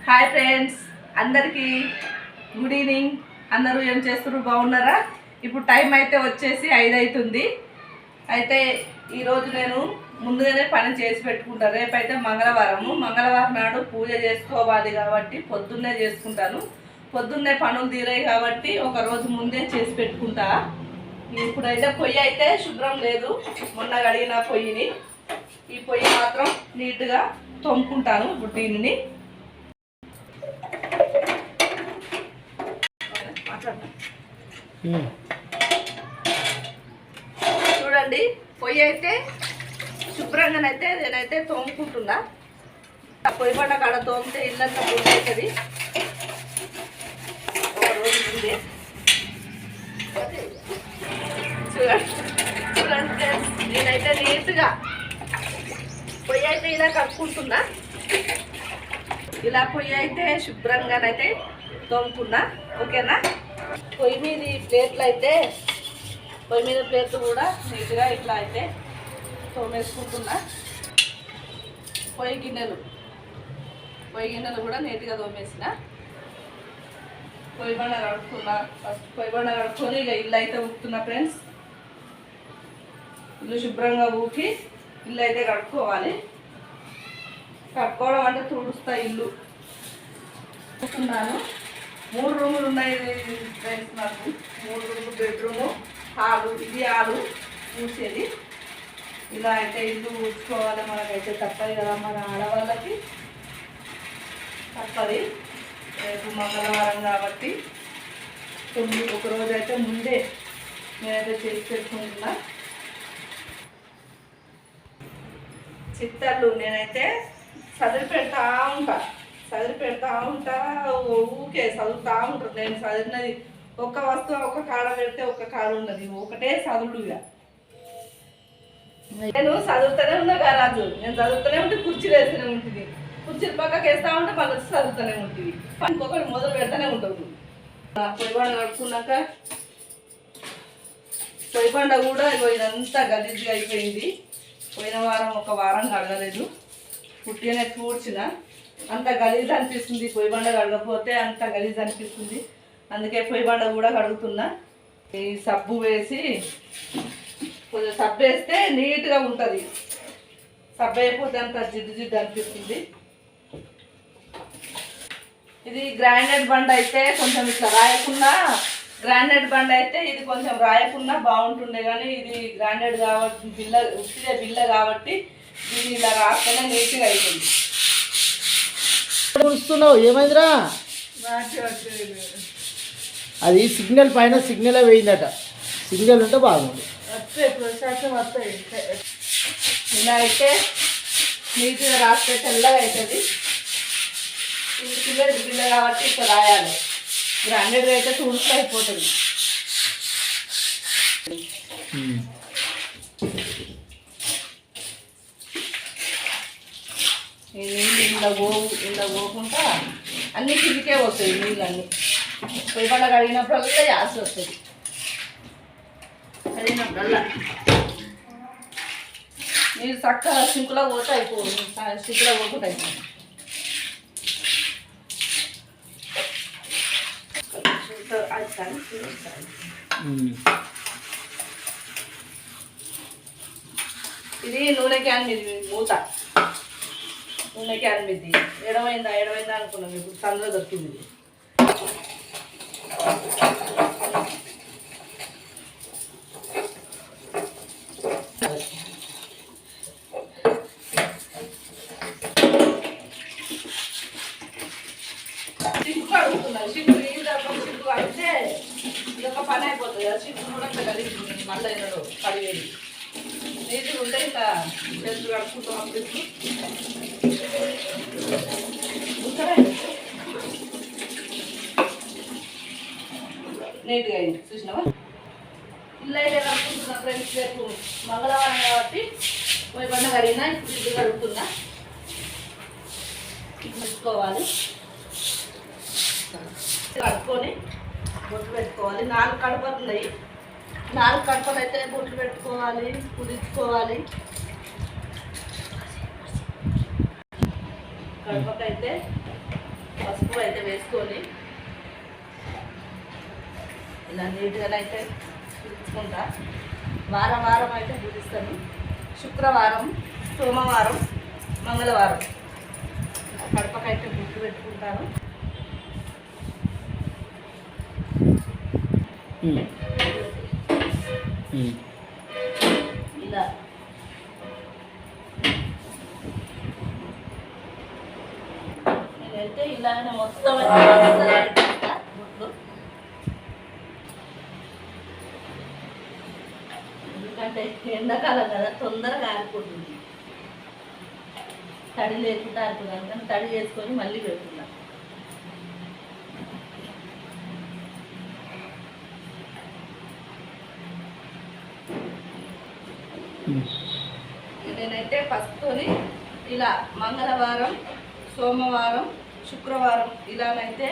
Hi friends, అందరికీ good evening. అందరూ ఏం చేస్తున్నారు? బాగున్నారా? ఇప్పుడు టైం అయితే వచ్చేసి 5 అవుతుంది. అయితే ఈరోజు నేను ముందుగానే పని చేసి పెట్టుకుంటాను. రేపైతే మంగళవారం నాడు పూజ చేసుకోవాలి కాబట్టి పొద్దున్నే చేసుకుంటాను. పొద్దున్నే పనులు తీరాయి కాబట్టి ఒక రోజు ముందే చేసి పెట్టుకుంటా. ఇప్పుడైతే పొయ్యి అయితే శుభ్రం లేదు, మొన్న కడిగిన పొయ్యిని. ఈ పొయ్యి మాత్రం నీట్గా తోముకుంటాను. ఇప్పుడు దీనిని చూడండి, పొయ్యి అయితే శుభ్రంగానైతే నేనైతే తోముకుంటున్నా. పొయ్యి పడ్డ కాడ తోమితే ఇల్లంతా పూజ అవుతుంది. ఒక రోజు ముందే చూడండి, నేనైతే నీట్గా పొయ్యి అయితే ఇలా కలుపుకుంటున్నా. ఇలా పొయ్యి అయితే శుభ్రంగానైతే తోముకున్నా. ఓకేనా? పొయ్యి మీద ప్లేట్లు కూడా నీట్గా ఇట్లా అయితే తోమేసుకుంటున్నా. పొయ్యి గిన్నెలు కూడా నీట్గా తోమేసిన. పొయ్యి బండ కడుక్కున్నా. ఫస్ట్ పొయ్యి బండ కడుక్కొని ఇక ఇల్లు అయితే ఊపుతున్నా ఫ్రెండ్స్. ఇల్లు శుభ్రంగా ఊపి ఇల్లు అయితే కడుక్కోవాలి. కడుక్కోవడం అంటే తుడుస్తా ఇల్లు. చూస్తున్నాను 3 రూములు ఉన్నాయి ఫ్రెండ్స్. నాకు 3 రూములు, బెడ్రూము, హాలు. ఇది హాలు ఊడ్చేది. ఇలా అయితే ఇల్లు ఊడ్చుకోవాలి. మనకైతే తప్పదు కదా, మన ఆడవాళ్ళకి తప్పది. రేపు మంగళవారం కాబట్టి ఒక రోజు అయితే ముందే నేనైతే చేసి పెట్టుకుంటున్నా. చిత్తర్లు నేనైతే చదివి పెడతా ఉంటా. ఊకే చదువుతా ఉంటారు. నేను చదివినది ఒక్క వస్తువు ఒక కాడ పెడితే ఒక కాడ ఉన్నది. ఒకటే చదువుడుగా నేను చదువుతూనే ఉన్నా రాజు. నేను చదువుతూనే ఉంటే కుర్చీలు వేస్తూనే ఉంటుంది. కుర్చీలు పక్కకి వేస్తూ ఉంటే మళ్ళీ వచ్చి చదువుతూనే ఉంటుంది. ఇంకొకటి మొదలు పెడతానే ఉంటుంది. పొయ్యి బండ కడుక్కున్నాక పొయ్యి బండ కూడా ఇదంతా గలీజ్గా అయిపోయింది. పోయిన వారం ఒక వారం కడగలేదు. పుట్టినే కూర్చిన అంత గలీజ్ అనిపిస్తుంది. పొయ్యి బండ కడగకపోతే అంత గలీజ్ అనిపిస్తుంది. అందుకే పొయ్యి బండ కూడా కడుగుతున్నా. ఈ సబ్బు వేసి కొంచెం సబ్బు వేస్తే నీట్గా ఉంటుంది. సబ్బు అయిపోతే అంత జిడ్డు అనిపిస్తుంది. ఇది గ్రానైట్ బండ అయితే కొంచెం ఇట్లా రాయకుండా, గ్రానైట్ బండ అయితే ఇది కొంచెం రాయకుండా బాగుంటుండే. కానీ ఇది గ్రానైట్ కాబట్టి బిల్ల కాబట్టి దీన్ని ఇలా రాస్తేనే నీట్గా అవుతుంది. చూస్తున్నావు ఏమైందిరా? అది సిగ్నల్ పైన సిగ్నల్ వేయిందట. సిగ్నల్ ఉంటే బాగుంది. ఇలా అయితే నీట్గా రాస్తే తెల్లగా అవుతుంది. బిల్ల కాబట్టి ఇక్కడ రాయాలి. గ్రానైట్గా అయితే తుడుస్తూ అయిపోతుంది. ఈ నీళ్ళు ఇలా పోకుండా అన్ని కిందికే వస్తాయి నీళ్ళన్నీ. పొయ్యి బండ కడిగినప్పుడల్లా జాస్తి వస్తుంది. కడిగినప్పుడల్లా నీళ్ళు చక్కగా సింకులో పోతే అయిపోదు. సింకులో పోకుండా అయిపోతుంది. ఇది నూనె క్యాన్ మీద మూత. నూనె క్యాన్ మీద ఎడమైందా అనుకున్నాం. ఇప్పుడు సందులో దొరికింది. సిగ్గు అడుగుతున్నాను. సిగ్గు అయితే ఇదొక పని అయిపోతుంది కదా. సిగ్గు కూడా కలిగి మళ్ళీ ఎన్నడో 10,000 నీట్గా ఉంటే ఇంకా చేతులు కడుక్కుంటాం. అప్పుడు నీట్గా అయింది. చూసినావా? ఇల్లు అయితే కడుక్కుంటున్నా ఫ్రెండ్స్. రేపు మంగళవారం కాబట్టి పొయ్యి బండ కడిగినా. ఇప్పుడు ఇల్లు కడుగుతున్నా. చూసుకోవాలి. కడుక్కొని బొట్లు పెట్టుకోవాలి. 4 కడపలు ఉన్నాయి. 4 కడపలు అయితే బొట్లు పెట్టుకోవాలి, కుదించుకోవాలి. కడపకైతే పసుపు అయితే వేసుకొని ఇలా నీట్గా అయితే పిలుచుకుంటా. వారం వారం అయితే పూజిస్తాను. శుక్రవారం, సోమవారం, మంగళవారం కడపకైతే గుర్తు పెట్టుకుంటాను. ఇలా నేనైతే ఇలానే మొత్తం గుడ్లు, ఎందుకంటే ఎండాకాలం కదా తొందరగా ఆరిపోతుంది. తడి లేకుండా ఆరిపోతుంది, కానీ తడి చేసుకొని మళ్ళీ పెడుతున్నా. నేనైతే పసుపుతోని ఇలా మంగళవారం, సోమవారం, శుక్రవారం ఇలానైతే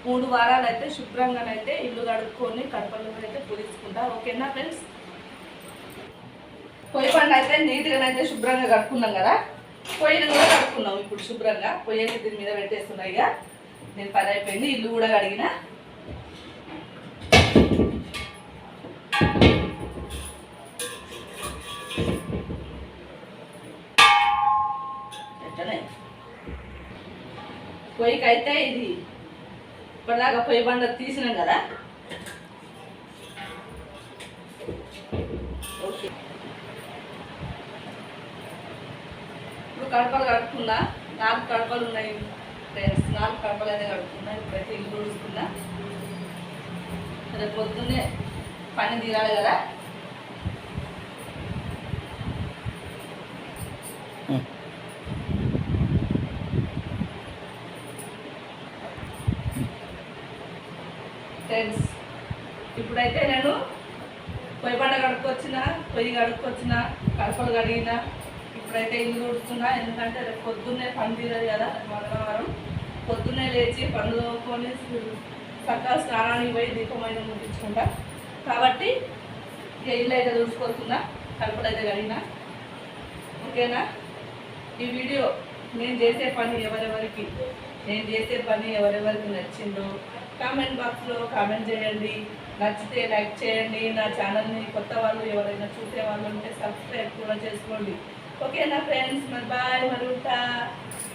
3 వారాలు అయితే శుభ్రంగానైతే ఇల్లు కడుక్కొని కడపలు అయితే పూజించుకుంటా. ఓకేనా ఫ్రెండ్స్? పొయ్యి పండు అయితే నీట్గానైతే శుభ్రంగా కడుక్కున్నాం కదా, పొయ్యిని కూడా కడుక్కున్నాం. ఇప్పుడు శుభ్రంగా పొయ్యి దీని మీద పెట్టేస్తున్నాయి. ఇక నేను పని అయిపోయింది, ఇల్లు కూడా కడిగిన. పొయ్యికి అయితే ఇది ఇప్పటిదాకా పొయ్యి బండ తీసినాం కదా. ఓకే, ఇప్పుడు కడపలు కడుక్కున్నా. 4 కడపలు ఉన్నాయి ఫ్రెండ్స్, 4 కడపలు అయితే కడుక్కున్నా. ఇప్పుడైతే ఇల్లు ఊడుస్తున్నా. రేపు పొద్దున్నే పని తీరాలి కదా. ఫ్రెండ్స్, ఇప్పుడైతే నేను పొయ్యి బండ కడుక్కొచ్చిన, పొయ్యి కడుక్కొచ్చిన, కడపలు కడిగిన. ఇప్పుడైతే ఇల్లు ఊడుస్తున్నా, ఎందుకంటే రేపు పొద్దున్నే పని తీరదు కదా. మంగళవారం పొద్దున్నే లేచి పనులు తోముకొని చక్కగా స్నానానికి పోయి దీపమైన ముట్టించుకుంటా. కాబట్టి ఇక ఇల్లు అయితే ఊడ్చుకొస్తున్నా, కడపలు అయితే కడిగిన. ఓకేనా? ఈ వీడియో నేను చేసే పని ఎవరెవరికి నచ్చిందో కామెంట్ బాక్స్లో కామెంట్ చేయండి. నచ్చితే లైక్ చేయండి. నా ఛానల్ని కొత్త వాళ్ళు ఎవరైనా చూసే వాళ్ళు ఉంటే సబ్స్క్రైబ్ కూడా చేసుకోండి. ఓకేనా ఫ్రెండ్స్? మరి బాయ్, మరి ఉంటా.